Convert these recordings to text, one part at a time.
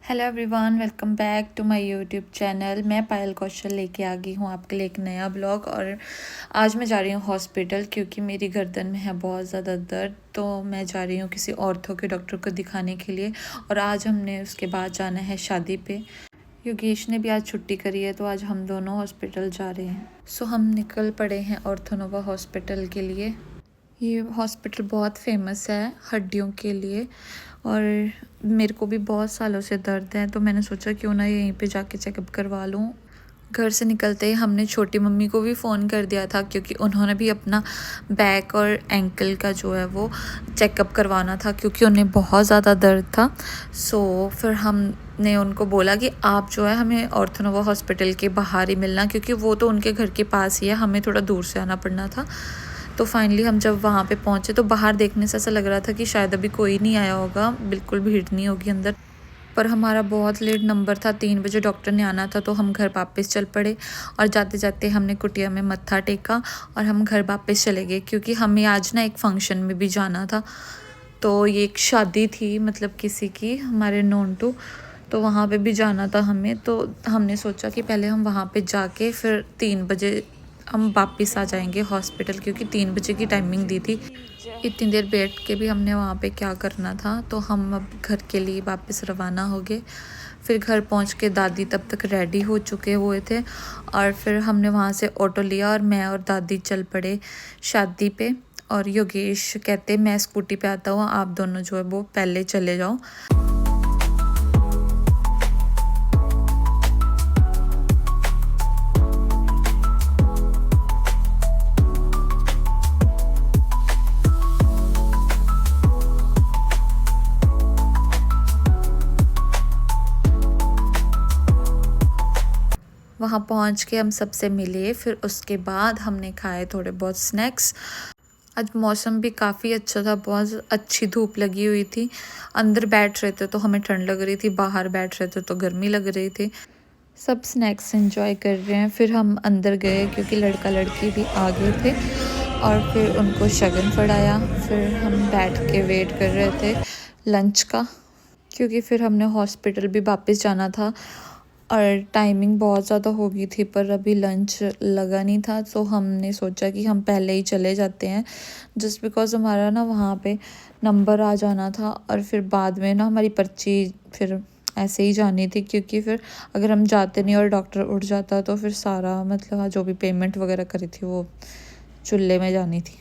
Hello everyone, welcome back to my YouTube channel. मैं पायल कौशल लेके आ गई हूँ आपके लिए एक नया ब्लॉग। और आज मैं जा रही हूँ हॉस्पिटल क्योंकि मेरी गर्दन में है बहुत ज़्यादा दर्द। तो मैं जा रही हूँ किसी ऑर्थो के डॉक्टर को दिखाने के लिए। और आज हमने उसके बाद जाना है शादी पे। योगेश ने भी आज छुट्टी करी है तो आज हम दोनों हॉस्पिटल जा रहे हैं। सो हम निकल पड़े हैं ऑर्थोनोवा हॉस्पिटल के लिए। ये हॉस्पिटल बहुत फेमस है हड्डियों के लिए। और मेरे को भी बहुत सालों से दर्द है तो मैंने सोचा क्यों ना यहीं पे जाके चेकअप करवा लूँ। घर से निकलते ही हमने छोटी मम्मी को भी फ़ोन कर दिया था क्योंकि उन्होंने भी अपना बैक और एंकल का जो है वो चेकअप करवाना था क्योंकि उन्हें बहुत ज़्यादा दर्द था। सो फिर हमने उनको बोला कि आप जो है हमें ऑर्थोनोवा हॉस्पिटल के बाहर ही मिलना, क्योंकि वो तो उनके घर के पास ही है, हमें थोड़ा दूर से आना पड़ना था। तो फाइनली हम जब वहाँ पे पहुँचे तो बाहर देखने से ऐसा लग रहा था कि शायद अभी कोई नहीं आया होगा, बिल्कुल भीड़ नहीं होगी अंदर। पर हमारा बहुत लेट नंबर था, 3 बजे डॉक्टर ने आना था तो हम घर वापस चल पड़े। और जाते जाते हमने कुटिया में मत्था टेका और हम घर वापस चले गए क्योंकि हमें आज ना एक फ़ंक्शन में भी जाना था। तो ये एक शादी थी, मतलब किसी की हमारे नोन टू, तो वहाँ पे भी जाना था हमें। तो हमने सोचा कि पहले हम वहाँ पे जाके फिर 3 बजे हम वापस आ जाएंगे हॉस्पिटल, क्योंकि 3 बजे की टाइमिंग दी थी। इतनी देर बैठ के भी हमने वहाँ पे क्या करना था। तो हम अब घर के लिए वापस रवाना हो गए। फिर घर पहुँच के दादी तब तक रेडी हो चुके हुए थे और फिर हमने वहाँ से ऑटो लिया और मैं और दादी चल पड़े शादी पे। और योगेश कहते मैं स्कूटी पे आता हूँ, आप दोनों जो है वो पहले चले जाओ। वहाँ पहुँच के हम सबसे मिले, फिर उसके बाद हमने खाए थोड़े बहुत स्नैक्स। आज मौसम भी काफ़ी अच्छा था, बहुत अच्छी धूप लगी हुई थी। अंदर बैठ रहे थे तो हमें ठंड लग रही थी, बाहर बैठ रहे थे तो गर्मी लग रही थी। सब स्नैक्स एंजॉय कर रहे हैं। फिर हम अंदर गए क्योंकि लड़का लड़की भी आ गए थे और फिर उनको शगन पढ़ाया। फिर हम बैठ के वेट कर रहे थे लंच का, क्योंकि फिर हमने हॉस्पिटल भी वापस जाना था और टाइमिंग बहुत ज़्यादा हो गई थी पर अभी लंच लगा नहीं था। तो हमने सोचा कि हम पहले ही चले जाते हैं, जस्ट बिकॉज़ हमारा ना वहाँ पे नंबर आ जाना था और फिर बाद में ना हमारी पर्ची फिर ऐसे ही जानी थी, क्योंकि फिर अगर हम जाते नहीं और डॉक्टर उठ जाता तो फिर सारा मतलब जो भी पेमेंट वगैरह करी थी वो चूल्हे में जानी थी।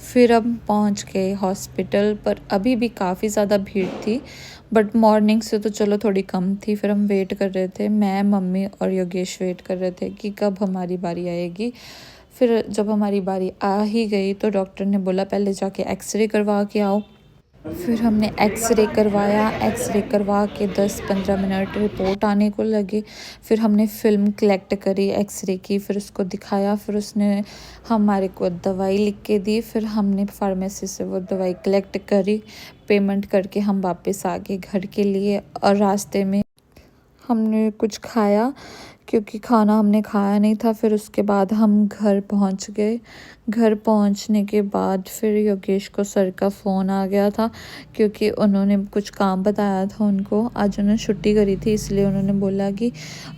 फिर हम पहुंच गए हॉस्पिटल, पर अभी भी काफ़ी ज़्यादा भीड़ थी, बट मॉर्निंग से तो चलो थोड़ी कम थी। फिर हम वेट कर रहे थे, मैं मम्मी और योगेश वेट कर रहे थे कि कब हमारी बारी आएगी। फिर जब हमारी बारी आ ही गई तो डॉक्टर ने बोला पहले जाके एक्सरे करवा के आओ। फिर हमने एक्सरे करवाया, एक्सरे करवा के 10-15 मिनट रिपोर्ट आने को लगे। फिर हमने फ़िल्म कलेक्ट करी एक्सरे की, फिर उसको दिखाया, फिर उसने हमारे को दवाई लिख के दी। फिर हमने फार्मेसी से वो दवाई कलेक्ट करी, पेमेंट करके हम वापस आ गए घर के लिए। और रास्ते में हमने कुछ खाया क्योंकि खाना हमने खाया नहीं था। फिर उसके बाद हम घर पहुंच गए। घर पहुंचने के बाद फिर योगेश को सर का फ़ोन आ गया था क्योंकि उन्होंने कुछ काम बताया था उनको। आज उन्होंने छुट्टी करी थी इसलिए उन्होंने बोला कि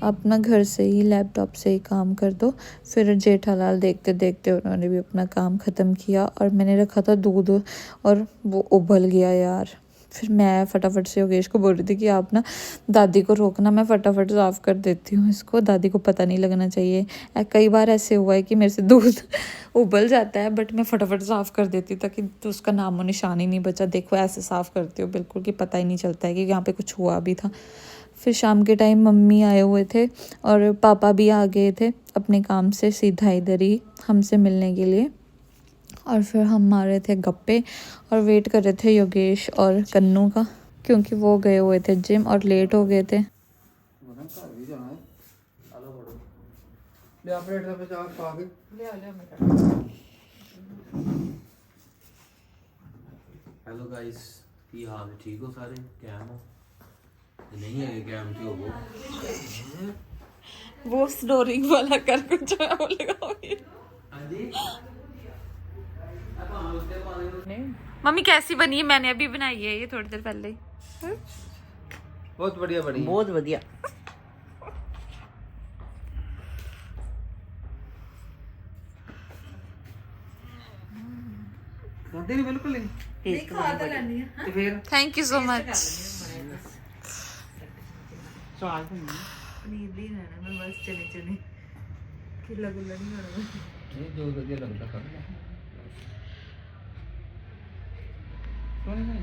अपना घर से ही लैपटॉप से ही काम कर दो। फिर जेठालाल देखते देखते उन्होंने भी अपना काम ख़त्म किया और मैंने रखा था दूध और वो उबल गया यार। फिर मैं फटाफट से योगेश को बोल रही थी कि आप ना दादी को रोकना, मैं फटाफट साफ़ कर देती हूँ इसको, दादी को पता नहीं लगना चाहिए। कई बार ऐसे हुआ है कि मेरे से दूध उबल जाता है बट मैं फटाफट साफ़ कर देती हूँ ताकि तो उसका नामो निशान ही नहीं बचा। देखो ऐसे साफ़ करती हूँ बिल्कुल कि पता ही नहीं चलता है कि यहाँ पे कुछ हुआ भी था। फिर शाम के टाइम मम्मी आए हुए थे और पापा भी आ गए थे अपने काम से सीधा इधर ही हमसे मिलने के लिए। और फिर हम मार रहे थे गप्पे और वेट कर रहे थे योगेश और कन्नू का, क्योंकि वो गए हुए थे जिम और लेट हो गए थे। हेलो गाइस, की हाल है? ठीक हो सारे? कैम हो? नहीं है कैम क्यों हो? वो स्नोरिंग वाला कर कुछ मम्मी कैसी बनी है? मैंने अभी बनाई है ये थोड़ी देर पहले ही। बहुत बढ़िया बनी, बहुत बढ़िया। बिल्कुल नहीं खा तो लेनी है। तो फिर थैंक यू सो मच। स्वाद पनीर भी रहना, मैं बस चने चने खिला गुल्ला नहीं खाना। नहीं जो बढ़िया लगता कर ले।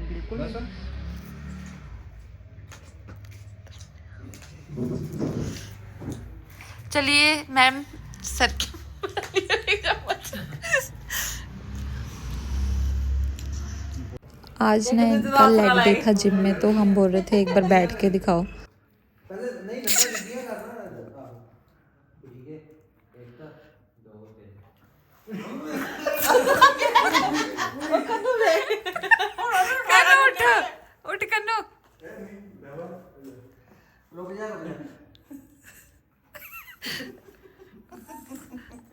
बिल्कुल चलिए मैम सर आज ना इनका लेग डे था जिम में, तो हम बोल रहे थे एक बार बैठ के दिखाओ। उठ कन्नू।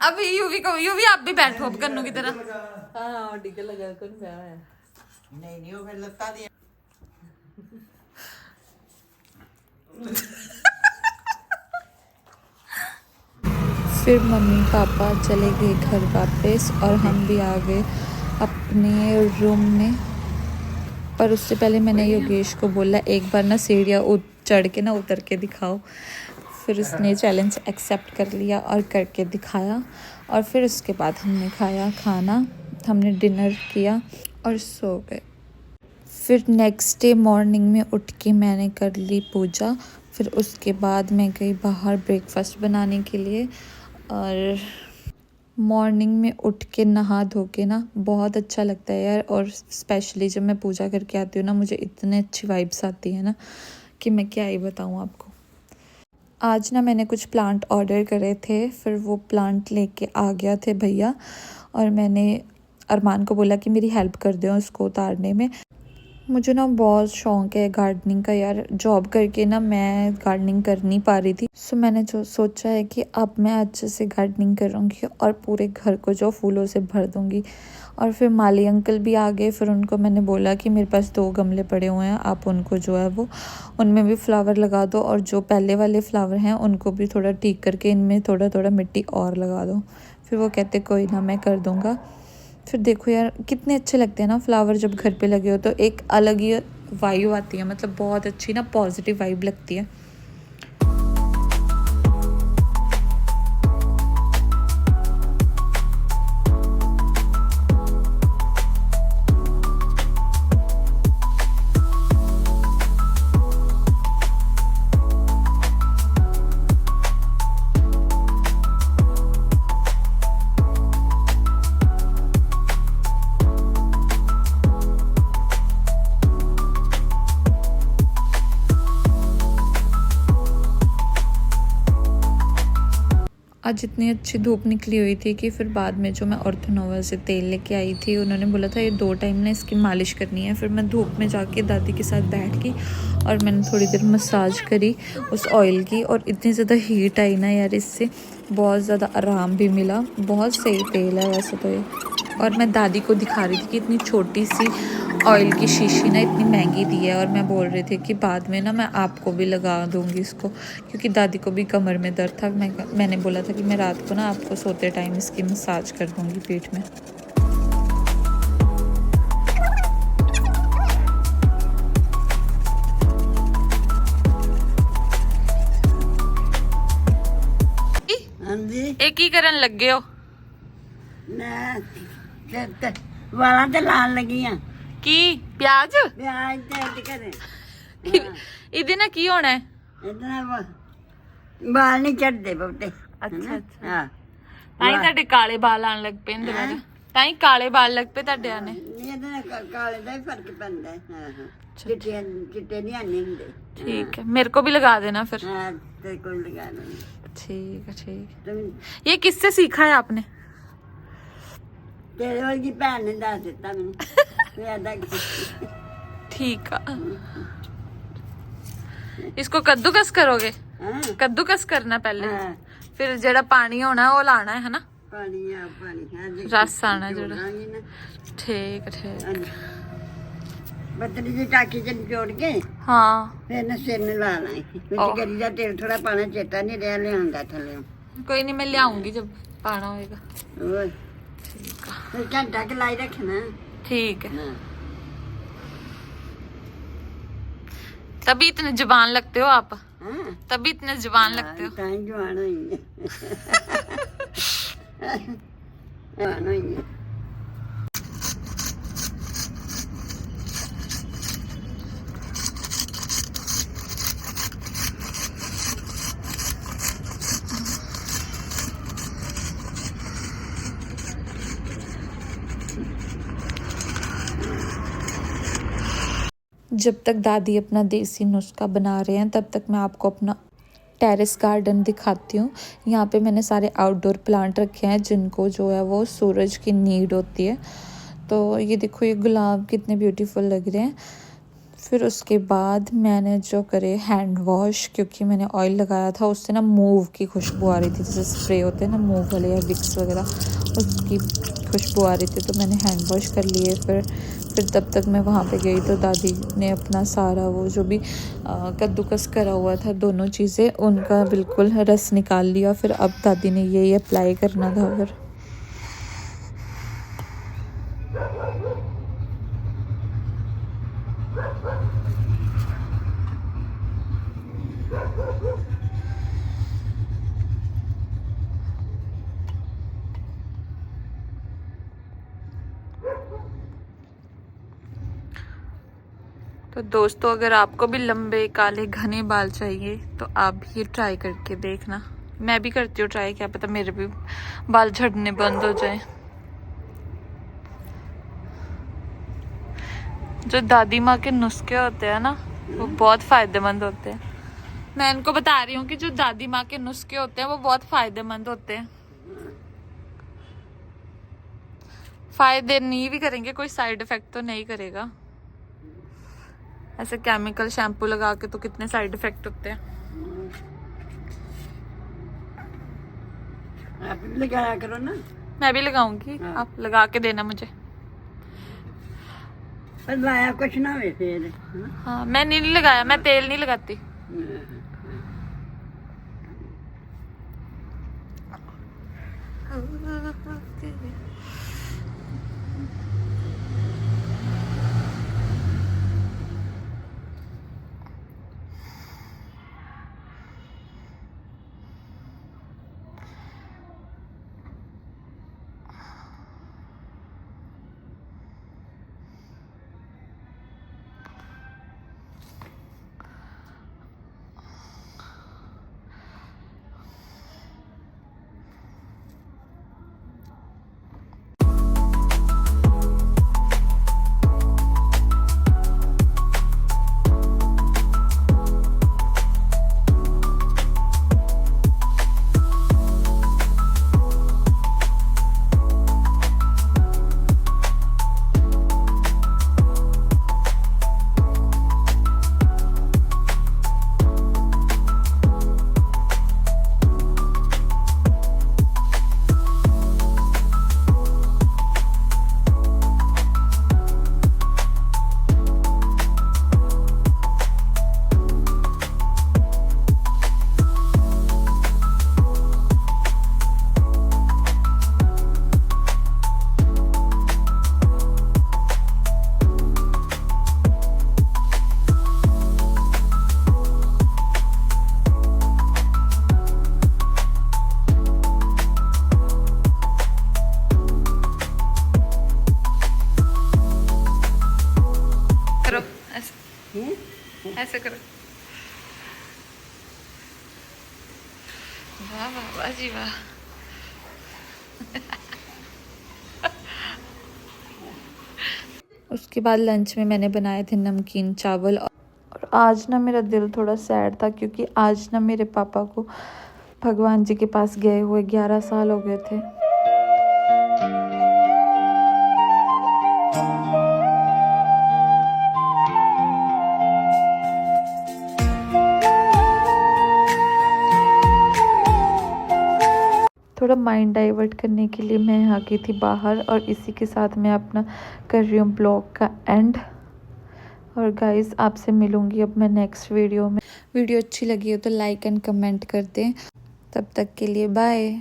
अब यूवी आप भी बैठो अब कन्नू की तरह। हाँ टिके लगा कर बैठा है। नहीं वो फिर लगता दिया। फिर मम्मी पापा चले गए घर वापस और हम भी आ गए अपने रूम में। पर उससे पहले मैंने योगेश को बोला एक बार ना सीढ़ियाँ चढ़ के ना उतर के दिखाओ। फिर उसने चैलेंज एक्सेप्ट कर लिया और करके दिखाया। और फिर उसके बाद हमने खाया खाना, हमने डिनर किया और सो गए। फिर नेक्स्ट डे मॉर्निंग में उठ के मैंने कर ली पूजा। फिर उसके बाद मैं गई बाहर ब्रेकफास्ट बनाने के लिए। और मॉर्निंग में उठ के नहा धो के ना बहुत अच्छा लगता है यार। और स्पेशली जब मैं पूजा करके आती हूँ ना, मुझे इतने अच्छी वाइब्स आती है ना कि मैं क्या ही बताऊँ आपको। आज ना मैंने कुछ प्लांट ऑर्डर करे थे, फिर वो प्लांट लेके आ गया थे भैया। और मैंने अरमान को बोला कि मेरी हेल्प कर दो उसको उतारने में। मुझे ना बहुत शौक़ है गार्डनिंग का यार। जॉब करके ना मैं गार्डनिंग कर नहीं पा रही थी, सो मैंने जो सोचा है कि अब मैं अच्छे से गार्डनिंग करूँगी और पूरे घर को जो फूलों से भर दूँगी। और फिर माली अंकल भी आ गए। फिर उनको मैंने बोला कि मेरे पास 2 गमले पड़े हुए हैं, आप उनको जो है वो उनमें भी फ्लावर लगा दो। और जो पहले वाले फ्लावर हैं उनको भी थोड़ा ठीक करके इनमें थोड़ा थोड़ा मिट्टी और लगा दो। फिर वो कहते कोई ना मैं कर दूँगा। फिर देखो यार कितने अच्छे लगते हैं ना फ्लावर, जब घर पे लगे हो तो एक अलग ही वाइब आती है। मतलब बहुत अच्छी ना पॉजिटिव वाइब लगती है। आज इतनी अच्छी धूप निकली हुई थी कि फिर बाद में जो मैं ऑर्थोनोवा से तेल लेके आई थी, उन्होंने बोला था ये 2 टाइम ना इसकी मालिश करनी है। फिर मैं धूप में जाके दादी के साथ बैठ गई और मैंने थोड़ी देर मसाज करी उस ऑयल की। और इतनी ज़्यादा हीट आई ना यार, इससे बहुत ज़्यादा आराम भी मिला। बहुत सही तेल है वैसे तो ये। और मैं दादी को दिखा रही थी कि इतनी छोटी सी ऑयल की शीशी ना इतनी महंगी दी है। और मैं बोल रही थी कि बाद में ना मैं आपको भी लगा दूंगी इसको, क्योंकि दादी को भी कमर में दर्द था। मैंने बोला था कि मैं रात को ना आपको सोते टाइम इसकी मसाज कर दूंगी पीठ में। एक ही करन लग गए हो वाला ते लान लगी हां की प्याज प्याज ते करे इहदे ना की होना है? इतना बाल नहीं चढ़ते बहुते। ਅੱਛਾ ਅੱਛਾ हाँ ਤਾਂ ਹੀ ਤੁਹਾਡੇ ਕਾਲੇ ਵਾਲ ਆਣ ਲੱਗ ਪਏ ਇਹਦੇ ਬਾਰੇ ਤਾਂ ਹੀ ਕਾਲੇ ਵਾਲ ਲੱਗ ਪਏ ਤੁਹਾਡੇ ਆਣੇ नहीं इतना काले का ही फर्क पैंदा है। हाँ हाँ चिट्टे चिट्टे नहीं आने होंगे। ठीक है मेरे को भी लगा देना फिर हाँ तेरे को लगा लेंगे ठीक है ठीक तुम। है ये किससे सीखा है आपने तेरे वर्गी भैन ने दस दिता मैंने मैं अदा की। ठीक है इसको कद्दूकस करोगे हाँ कद्दूकस करना पहले हाँ फिर जेड़ा पानी होना वो लाना है ना पानी आ पानी हाँ जी रस आना जेड़ा जोड़ांगे ना। ठीक है ठीक हाँ जी बतली जी टाकी च जोड़ के हाँ फिर न सिर में ला लाए ओ। ਵਿੱਚ ਗਰੀ ਦਾ ਤੇਲ ਥੋੜਾ ਪਾਣਾ ਚੇਤਾ ਨਹੀਂ ਰਿਹਾ ਲਿਆਉਂਦਾ ਥੱਲੇ कोई नहीं मैं लियाऊंगी जब पाना होएगा ਓਏ ਫਿਰ ਘੰਟਾ ਕਿ ਲਾਈ ਰੱਖਣਾ। ठीक है ਹਾਂ तभी इतने जवान लगते हो आप ਹਾਂ तभी इतने जवान लगते हो ਤਾਂ ਹੀ ਜਵਾਨ ਹੋਈ ਜਵਾਨ ਹੋਈ। जब तक दादी अपना देसी नुस्खा बना रहे हैं तब तक मैं आपको अपना टेरेस गार्डन दिखाती हूँ। यहाँ पे मैंने सारे आउटडोर प्लांट रखे हैं जिनको जो है वो सूरज की नीड होती है। तो ये देखो ये गुलाब कितने ब्यूटीफुल लग रहे हैं। फिर उसके बाद मैंने जो करे हैंड वॉश क्योंकि मैंने ऑयल लगाया था उससे ना मूव की खुशबू आ रही थी जैसे स्प्रे होते हैं ना मूव वाले या विक्स वगैरह उसकी खुशबू आ रही थी तो मैंने हैंड वॉश कर लिए। फिर तब तक मैं वहाँ पे गई तो दादी ने अपना सारा वो जो भी कद्दूकस करा हुआ था दोनों चीज़ें उनका बिल्कुल रस निकाल लिया। फिर अब दादी ने यही अप्लाई करना था। फिर तो दोस्तों अगर आपको भी लंबे काले घने बाल चाहिए तो आप भी ट्राई करके देखना। मैं भी करती हूँ ट्राई, क्या पता मेरे भी बाल झड़ने बंद हो जाए। जो दादी माँ के नुस्खे होते हैं ना वो बहुत फायदेमंद होते हैं। मैं इनको बता रही हूँ कि जो दादी माँ के नुस्खे होते हैं वो बहुत फायदेमंद होते हैं। फायदे नहीं भी करेंगे कोई साइड इफेक्ट तो नहीं करेगा। ऐसे केमिकल शैम्पू लगा के तो कितने साइड इफेक्ट होते हैं। आप भी लगाया करो ना। मैं भी लगाऊंगी, आप लगा के देना मुझे। पर लाया कुछ ना हुए फिर। हाँ मैं नहीं लगाया, मैं तेल नहीं लगाती। ऐसे करो। वाह वाह वाह जी वाह। उसके बाद लंच में मैंने बनाए थे नमकीन चावल। और आज ना मेरा दिल थोड़ा सैड था क्योंकि आज ना मेरे पापा को भगवान जी के पास गए हुए 11 साल हो गए थे। थोड़ा माइंड डाइवर्ट करने के लिए मैं आ गई थी बाहर और इसी के साथ मैं अपना कर रही हूँ ब्लॉग का एंड। और गाइस आपसे मिलूँगी अब मैं नेक्स्ट वीडियो में। वीडियो अच्छी लगी हो तो लाइक एंड कमेंट कर दें। तब तक के लिए बाय।